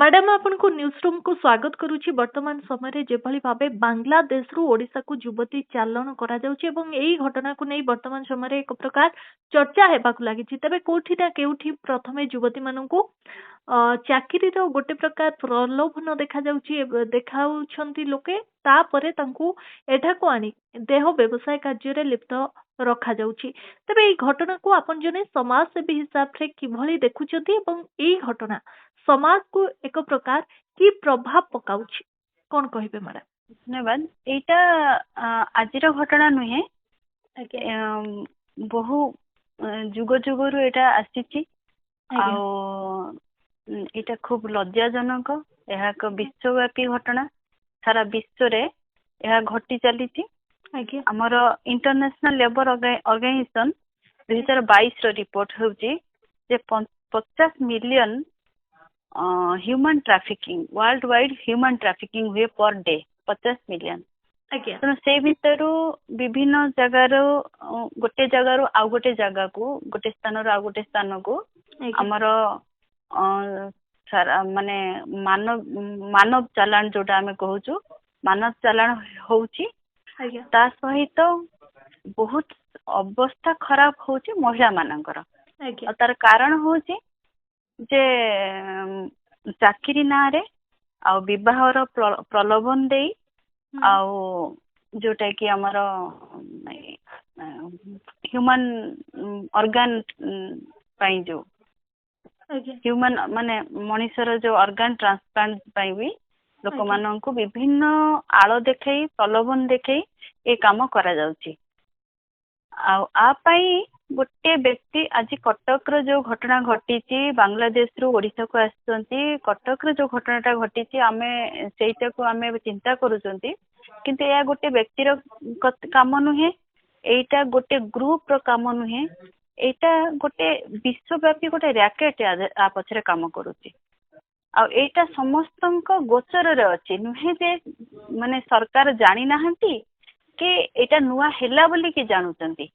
Madam आपण को news room को स्वागत करुछि। वर्तमान समय रे जेभली भाबे बांग्लादेश रु ओडिशा को युवती चालाण करा जाउछि एवं एई घटना को नै वर्तमान समय रे एक प्रकार चर्चा हेबाकु लागिछि। तबे कोठी ना केउठी प्रथमे युवती माननकु चाकरी रो गोटे प्रकार प्रलोभन देखा जाउछि देखाउछंती लोके तापरे तांकु एठाकु आनी देह व्यवसाय कार्य रे लिप्त रखा जाउछि। तबे एई घटना को आपण जने समाज सेवी हिसाब रे किभली देखुछंती एवं एई घटना समाज को एक प्रकार की प्रभाव पकाउछि कोन कहिबे मैडम? धन्यवाद। एटा आजिर घटना नुहे, बहु जुग जुगरु एटा आसीछि। एटा खूब लज्जाजनक, यह एक विश्वव्यापी घटना। सारा विश्व रे यह घटी चलीछि। हमर इंटरनेशनल लेबर ऑर्गेनाइजेशन 2022 रो रिपोर्ट होउछि जे 50 million human trafficking world wide human trafficking हुए पर डे 50 मिलियन। तेणु से भितर विभिन्न जगार गोटे जगार आउ गोटे जगह को गोटे स्थान आउ गोटे स्थान को आमर माने मानव चालान जोटा आमे कहूचु मानव चालान होउची। ता सहित बहुत अवस्था खराब होउची महिला मानकर। तार कारण होउची जे चाकरी ना रे आ विवाहर प्रलोभन दे जोटा कि आमर ह्यूमन ऑर्गन पाई जो ह्यूमन माने मनुष्यर जो ऑर्गन ट्रांसप्लांट पाई भी लोक मानन को विभिन्न आलो देखै प्रलोभन देखै ए काम करा जाउची। आ पाई गोटे व्यक्ति आज कटक रो जो घटना घटी बांग्लादेश रु ओडिशा को आसुचंती, कटक रो जो घटनाटा घटी आमे सेटा को आमे चिंता करूचंती, किंतु या गोटे व्यक्ति रो काम नुहे, एटा गोटे ग्रुप रो काम नुहे, एटा गोटे विश्वव्यापी गोटे रैकेट आ पछरे काम करूची। आ एटा समस्तंक गोचर रे अछि, नुहे जे माने सरकार जानि नाहंती कि एटा नुआ हेला बोली कि जानुचंती।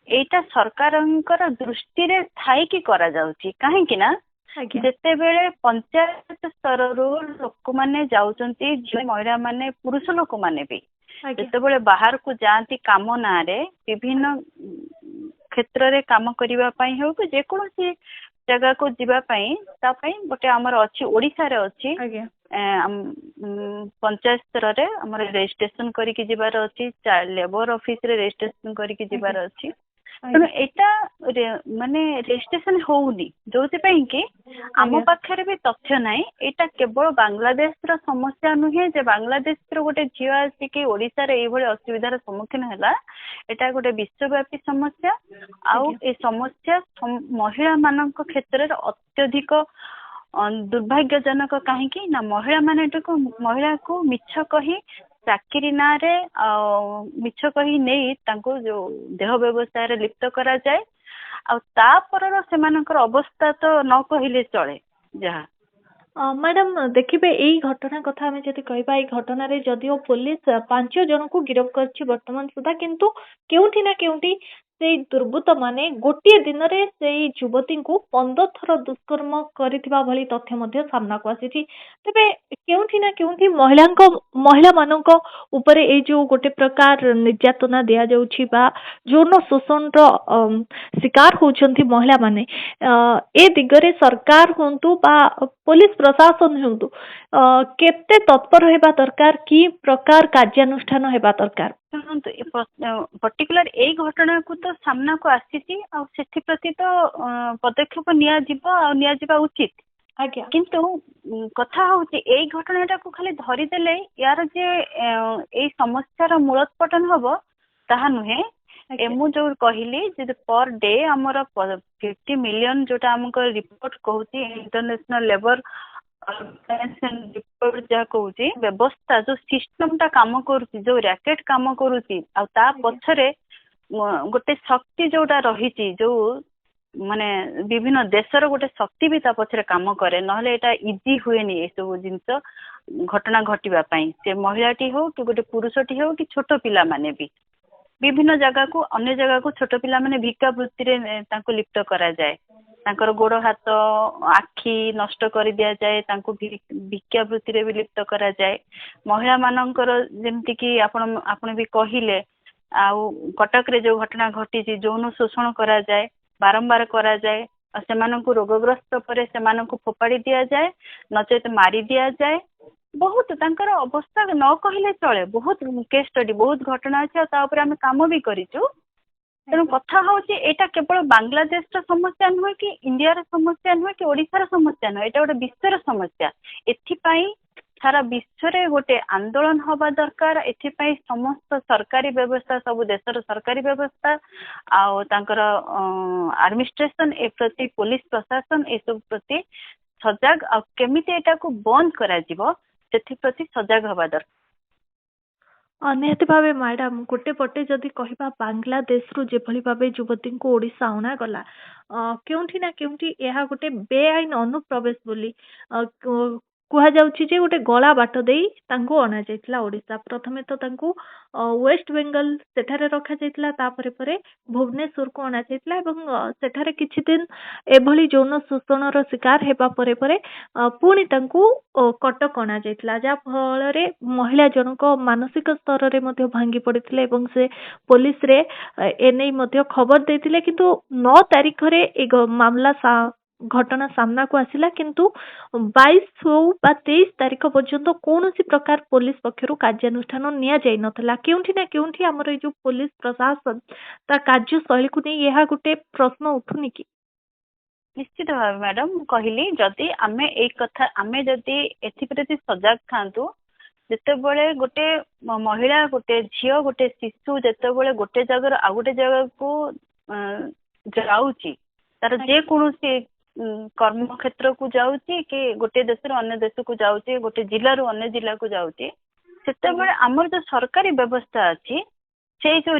एटा सरकारंकर दृष्टि रे थाई कि करा जाउची। काहे कि ना जेते बेले पंचायत स्तर रो लोक माने जाउचंती, जे महिला माने पुरुष लोक माने भी जेते बेले बाहर को जांती काम ना रे विभिन्न क्षेत्र रे काम करिवा पई हो कि जे कोनोसी जगह को जीवा पई ता पई गोटे हमर अछि ओडिसा रे अछि पंचायत स्तर रे हमर रजिस्ट्रेशन करी कि जीवार अछि, लेबर ऑफिस रे रजिस्ट्रेशन करी कि जीवार अछि। तेणु एटा माने रजिस्ट्रेशन होउनी जोथि पई कि आम पाखरे भी तथ्य नाही। एटा केवल बांग्लादेश रो समस्या नुहे जे बांग्लादेश रो गोटे झियो आसी कि ओडिसा रे एई भली असुविधार सम्मुखीन होला। एटा गोटे विश्वव्यापी समस्या। आउ ए समस्या महिला मानक क्षेत्र रे अत्यधिक दुर्भाग्यजनक। कहीं ना महिला को मिछ कही चाकरी ना रे मिछ कही नहीं तांको जो देह व्यवसाय रे लिप्त करा जाए। आ तापर सेमानकर अवस्था तो न कहिले चले। जहा मैडम देखिबे एई घटना कथा हमें जति कहबा, एई घटना रे जदिओ पुलिस 5 जन को गिरफ्त करछि वर्तमान सुधा, किंतु केउठी ना केउठी से दुर्बृत्त माने गोटे दिन रे से युवती को 15 थर दुष्कर्म करिथिबा भली तथ्य मध्ये सामना को आसीछि। तबे केउठी ना केउठी महिला मानक ऊपर ए जो गोटे प्रकार निर्यातना दिया जाउछि बा जौन शोषण रो शिकार होउछंती महिला माने, ए दिगरे सरकार होंतु बा पुलिस प्रशासन होंतु केते तत्पर हेबा दरकार, की प्रकार कार्यानुष्ठान हेबा दरकार? पर्टिकुलर ए घटना को तो सामना को आसीछि आ सेथि प्रति तो पदक्षेप निया जिवो आ निया जिबा उचित। किंतु कथा होउछि ए घटनाटा को खाली धरि देले यार जे ए समस्यार मूलोत्पाटन हबो ताहा नुहे। एमु जो कहिली जे पर डे हमर 50 मिलियन जोटा हमको रिपोर्ट कहूछि इंटरनेशनल लेबर ऑर्गेनाइजेशन रिपोर्ट जा कहूछि व्यवस्था जो सिस्टम ता काम करूछि, जो रैकेट काम करूछि आ ता पछरे गोटे शक्ति जोटा रहिछि, जो माने विभिन्न देशर गोटे शक्ति भी ता पछरे काम करे। नहले एटा इजी हुएनी ए सब जिंस घटना घटिबा पई, से महिलाटी हो कि गोटे पुरुषटी हो कि छोट पिला माने भी ବିଭିନ୍ନ ଜାଗାକୁ ଅନ୍ୟ ଜାଗାକୁ ଛୋଟ ପିଲାମାନେ ଭିକ୍ଷା ବୃତ୍ତିରେ ତାଙ୍କୁ ଲିପ୍ତ କରାଯାଏ। ତାଙ୍କର ଗୋଡ଼ ହାତ ଆଖି ନଷ୍ଟ କରି ଦିଆଯାଏ, ତାଙ୍କୁ ଭିକ୍ଷା ବୃତ୍ତିରେ ବି ଲିପ୍ତ କରାଯାଏ। ମହିଳା ମାନଙ୍କର ଯେମିତିକି ଆପଣ ବି କହିଲେ, ଆଉ କଟକରେ ଯୋଉ ଘଟଣା ଘଟିଛି, ଯୌନ ଶୋଷଣ କରାଯାଏ, ବାରମ୍ବାର କରାଯାଏ, ଆଉ ସେମାନଙ୍କୁ ରୋଗଗ୍ରସ୍ତ ପରେ ସେମାନଙ୍କୁ ଫୋପାଡ଼ି ଦିଆଯାଏ, ନଚେତ ମାରି ଦିଆଯାଏ। ବହୁତ ତାଙ୍କର ଅବସ୍ଥା ନ କହିଲେ ଚଳେ। ବହୁତ କେସ୍ ଷ୍ଟଡି, ବହୁତ ଘଟଣା ଅଛି, ଆଉ ତା ଉପରେ ଆମେ କାମ ବି କରିଛୁ। ତେଣୁ କଥା ହଉଛି ଏଇଟା କେବଳ ବାଂଲାଦେଶର ସମସ୍ୟା ନୁହେଁ, କି ଇଣ୍ଡିଆର ସମସ୍ୟା ନୁହେଁ, କି ଓଡ଼ିଶାର ସମସ୍ୟା ନୁହେଁ, ଏଇଟା ଗୋଟେ ବିଶ୍ୱର ସମସ୍ୟା। ଏଥିପାଇଁ ସାରା ବିଶ୍ୱରେ ଗୋଟେ ଆନ୍ଦୋଳନ ହବା ଦରକାର। ଏଥିପାଇଁ ସମସ୍ତ ସରକାରୀ ବ୍ୟବସ୍ଥା, ସବୁ ଦେଶର ସରକାରୀ ବ୍ୟବସ୍ଥା ଆଉ ତାଙ୍କର ଆଡମିନିଷ୍ଟ୍ରେସନ ଏ ପ୍ରତି, ପୋଲିସ ପ୍ରଶାସନ ଏସବୁ ପ୍ରତି ସଜାଗ, ଆଉ କେମିତି ଏଟାକୁ ବନ୍ଦ କରାଯିବ ସେଥିପ୍ରତି ସଜାଗ ହବା ଦରକାର। ନିହାତି ଭାବେ ମ୍ୟାଡାମ, ଗୋଟେ ପଟେ ଯଦି କହିବା ବାଂଲାଦେଶରୁ ଯେଭଳି ଭାବେ ଯୁବତୀଙ୍କୁ ଓଡ଼ିଶା ଅଣାଗଲା, କେଉଁଠି ନା କେଉଁଠି ଏହା ଗୋଟେ ବେଆଇନ ଅନୁପ୍ରବେଶ ବୋଲି କୁହାଯାଉଛି ଯେ ଗୋଟେ ଗଳା ବାଟ ଦେଇ ତାଙ୍କୁ ଅଣାଯାଇଥିଲା ଓଡ଼ିଶା। ପ୍ରଥମେ ତ ତାଙ୍କୁ ୱେଷ୍ଟ ବେଙ୍ଗଲ ସେଠାରେ ରଖାଯାଇଥିଲା, ତାପରେ ପରେ ଭୁବନେଶ୍ୱରକୁ ଅଣାଯାଇଥିଲା ଏବଂ ସେଠାରେ କିଛି ଦିନ ଏଭଳି ଯୌନ ଶୋଷଣର ଶିକାର ହେବା ପରେ ପରେ ପୁଣି ତାଙ୍କୁ କଟକ ଅଣାଯାଇଥିଲା, ଯାହା ଫଳରେ ମହିଳା ଜଣକ ମାନସିକ ସ୍ତରରେ ମଧ୍ୟ ଭାଙ୍ଗି ପଡ଼ିଥିଲେ ଏବଂ ସେ ପୋଲିସରେ ଏନେଇ ମଧ୍ୟ ଖବର ଦେଇଥିଲେ। କିନ୍ତୁ 9 ତାରିଖରେ ଏ ମାମଲା ଘଟଣା ସାମ୍ନାକୁ ଆସିଲା, କିନ୍ତୁ 22 ହଉ ବା 23 ତାରିଖ ପର୍ଯ୍ୟନ୍ତ କୌଣସି ପ୍ରକାର ପୋଲିସ ପକ୍ଷରୁ କାର୍ଯ୍ୟାନୁଷ୍ଠାନ ନିଆଯାଇ ନଥିଲା। କେଉଁଠି ନା କେଉଁଠି ଆମର ଏଇ ଯୋଉ ପୋଲିସ ପ୍ରଶାସନ ତା କାର୍ଯ୍ୟଶୈଳୀକୁ ନେଇ ଏହା ଗୋଟେ ପ୍ରଶ୍ନ ଉଠୁନି କି? ନିଶ୍ଚିତ ଭାବେ ମ୍ୟାଡାମ, ମୁଁ କହିଲି ଯଦି ଆମେ ଯଦି ଏଥିପ୍ରତି ସଜାଗ ଥାନ୍ତୁ, ଯେତେବେଳେ ଗୋଟେ ମହିଳା, ଗୋଟେ ଝିଅ, ଗୋଟେ ଶିଶୁ ଯେତେବେଳେ ଗୋଟେ ଜାଗାରୁ ଆଉ ଗୋଟେ ଜାଗାକୁ ଯାଉଛି, ତାର ଯେକୌଣସି କର୍ମକ୍ଷେତ୍ରକୁ ଯାଉଛି, କି ଗୋଟେ ଦେଶରୁ ଅନ୍ୟ ଦେଶକୁ ଯାଉଛି, ଗୋଟେ ଜିଲ୍ଲାରୁ ଅନ୍ୟ ଜିଲ୍ଲାକୁ ଯାଉଛି, ସେତେବେଳେ ଆମର ଯୋଉ ସରକାରୀ ବ୍ୟବସ୍ଥା ଅଛି, ସେଇ ଯୋଉ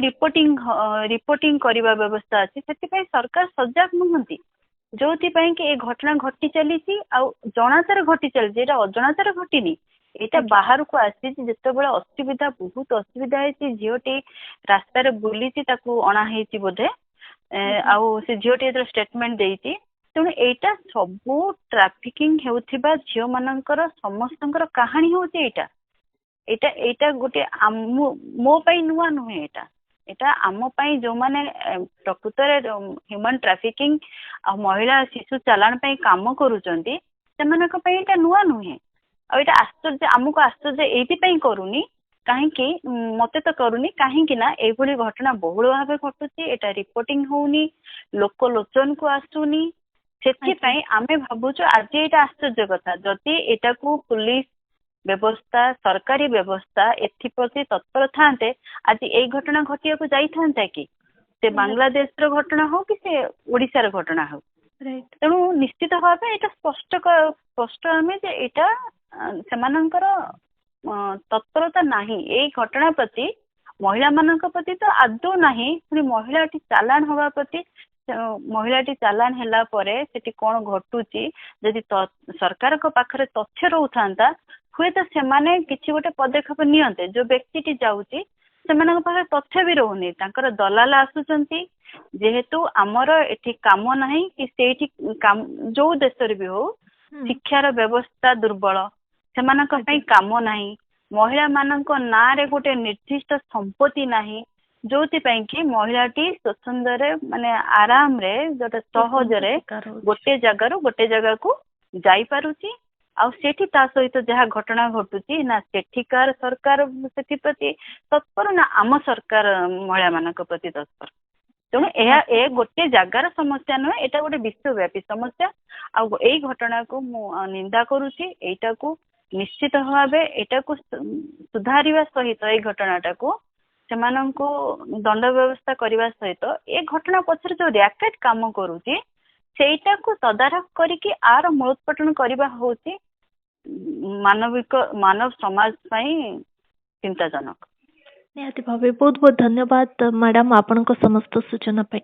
ରିପୋର୍ଟିଂ କରିବା ବ୍ୟବସ୍ଥା ଅଛି, ସେଥିପାଇଁ ସରକାର ସଜାଗ ନୁହନ୍ତି। ଯୋଉଥିପାଇଁ କି ଏ ଘଟଣା ଘଟି ଚାଲିଛି, ଆଉ ଜଣାତାର ଘଟି ଚାଲିଛି, ଏଇଟା ଅଜଣାତାର ଘଟିନି। ଏଇଟା ବାହାରକୁ ଆସିଛି ଯେତେବେଳେ ବହୁତ ଅସୁବିଧା ହେଇଛି। ଝିଅଟି ରାସ୍ତାରେ ବୁଲିଛି, ତାକୁ ଅଣା ହେଇଛି ବୋଧେ, ଆଉ ସେ ଝିଅଟି ଯେତେବେଳେ ଷ୍ଟେଟମେଣ୍ଟ ଦେଇଛି। ତେଣୁ ଏଇଟା ସବୁ ଟ୍ରାଫିକିଂ ହେଉଥିବା ଝିଅ ମାନଙ୍କର ସମସ୍ତଙ୍କର କାହାଣୀ ହଉଛି ଏଇଟା ଗୋଟେ ମୋ ପାଇଁ ନୂଆ ନୁହେଁ। ଏଇଟା ଆମ ପାଇଁ ଯୋଉମାନେ ପ୍ରକୃତରେ ହ୍ୟୁମାନ ଟ୍ରାଫିକିଂ ଆଉ ମହିଳା ଶିଶୁ ଚାଲାଣ ପାଇଁ କାମ କରୁଛନ୍ତି, ସେମାନଙ୍କ ପାଇଁ ଏଇଟା ନୂଆ ନୁହେଁ। ଆଉ ଏଇଟା ଆମକୁ ଆଶ୍ଚର୍ଯ୍ୟ ଏଇଥିପାଇଁ କରୁନି, କାହିଁକି ମତେ ତ କରୁନି, କାହିଁକି ନା ଏଇଭଳି ଘଟଣା ବହୁଳ ଭାବେ ଘଟୁଛି, ଏଇଟା ରିପୋର୍ଟିଂ ହଉନି, ଲୋକ ଲୋଚନକୁ ଆସୁନି। ସେଥିପାଇଁ ଆମେ ଭାବୁଛୁ ଆଜି ଏଇଟା ଆଶ୍ଚର୍ଯ୍ୟ କଥା, ଯଦି ଏଇଟାକୁ ପୁଲିସ ବ୍ୟବସ୍ଥା, ସରକାରୀ ବ୍ୟବସ୍ଥା ଏଥିପ୍ରତି ତତ୍ପର ଥାନ୍ତେ, ଆଜି ଏଇ ଘଟଣା ଘଟିବାକୁ ଯାଇଥାନ୍ତା କି? ସେ ବାଂଲାଦେଶର ଘଟଣା ହଉ କି ସେ ଓଡ଼ିଶାର ଘଟଣା ହଉ। ତେଣୁ ନିଶ୍ଚିତ ଭାବେ ଏଇଟା ସ୍ପଷ୍ଟ ଆମେ ଯେ ଏଇଟା ସେମାନଙ୍କର ତତ୍ପରତା ନାହିଁ ଏଇ ଘଟଣା ପ୍ରତି, ମହିଳା ମାନଙ୍କ ପ୍ରତି ତ ଆଦୌ ନାହିଁ। ପୁଣି ମହିଳାଟି ଚାଲାଣ ହବା ପ୍ରତି, ମହିଳାଟି ଚାଲାଣ ହେଲା ପରେ ସେଠି କଣ ଘଟୁଛି, ଯଦି ସରକାରଙ୍କ ପାଖରେ ତଥ୍ୟ ରହୁଥାନ୍ତା, ହୁଏତ ସେମାନେ କିଛି ଗୋଟେ ପଦକ୍ଷେପ ନିଅନ୍ତେ। ଯୋଉ ବ୍ୟକ୍ତିଟି ଯାଉଛି, ସେମାନଙ୍କ ପାଖରେ ତଥ୍ୟ ବି ରହୁନି, ତାଙ୍କର ଦଲାଲ ଆସୁଛନ୍ତି। ଯେହେତୁ ଆମର ଏଠି କାମ ନାହିଁ, କି ସେଇଠି ଯୋଉ ଦେଶରେ ବି ହଉ ଶିକ୍ଷାର ବ୍ୟବସ୍ଥା ଦୁର୍ବଳ, ସେମାନଙ୍କ ପାଇଁ କାମ ନାହିଁ, ମହିଳା ମାନଙ୍କ ନାଁରେ ଗୋଟେ ନିର୍ଦ୍ଦିଷ୍ଟ ସମ୍ପତ୍ତି ନାହିଁ, ଯୋଉଥିପାଇଁ କି ମହିଳାଟି ସ୍ୱଚ୍ଛନ୍ଦରେ ମାନେ ଆରାମରେ ଗୋଟେ ସହଜରେ ଗୋଟେ ଜାଗାରୁ ଗୋଟେ ଜାଗାକୁ ଯାଇପାରୁଛି। ଆଉ ସେଠି ତା ସହିତ ଯାହା ଘଟଣା ଘଟୁଛି, ନା ସେଠିକାର ସରକାର ସେଥିପ୍ରତି ତତ୍ପର, ନା ଆମ ସରକାର ମହିଳା ମାନଙ୍କ ପ୍ରତି ତତ୍ପର। ତେଣୁ ଏ ଗୋଟେ ଜାଗାର ସମସ୍ୟା ନୁହେଁ, ଏଇଟା ଗୋଟେ ବିଶ୍ୱବ୍ୟାପୀ ସମସ୍ୟା। ଆଉ ଏଇ ଘଟଣାକୁ ମୁଁ ନିନ୍ଦା କରୁଛି। ଏଇଟାକୁ ନିଶ୍ଚିତ ଭାବେ ଏଇଟାକୁ ସୁଧାରିବା ସହିତ, ଏଇ ଘଟଣାଟାକୁ ସେମାନଙ୍କୁ ଦଣ୍ଡ ବ୍ୟବସ୍ଥା କରିବା ସହିତ, ଏ ଘଟଣା ପଛରେ ଯୋଉ ର୍ୟାକେଟ କାମ କରୁଛି ସେଇଟାକୁ ତଦାରଖ କରିକି ଆର ମୂଳୋତ୍ପାଟନ କରିବା ହଉଛି ମାନବ ସମାଜ ପାଇଁ ଚିନ୍ତାଜନକ। ନିହାତି ଭାବେ ବହୁତ ବହୁତ ଧନ୍ୟବାଦ ମ୍ୟାଡାମ ଆପଣଙ୍କ ସମସ୍ତ ସୂଚନା ପାଇଁ।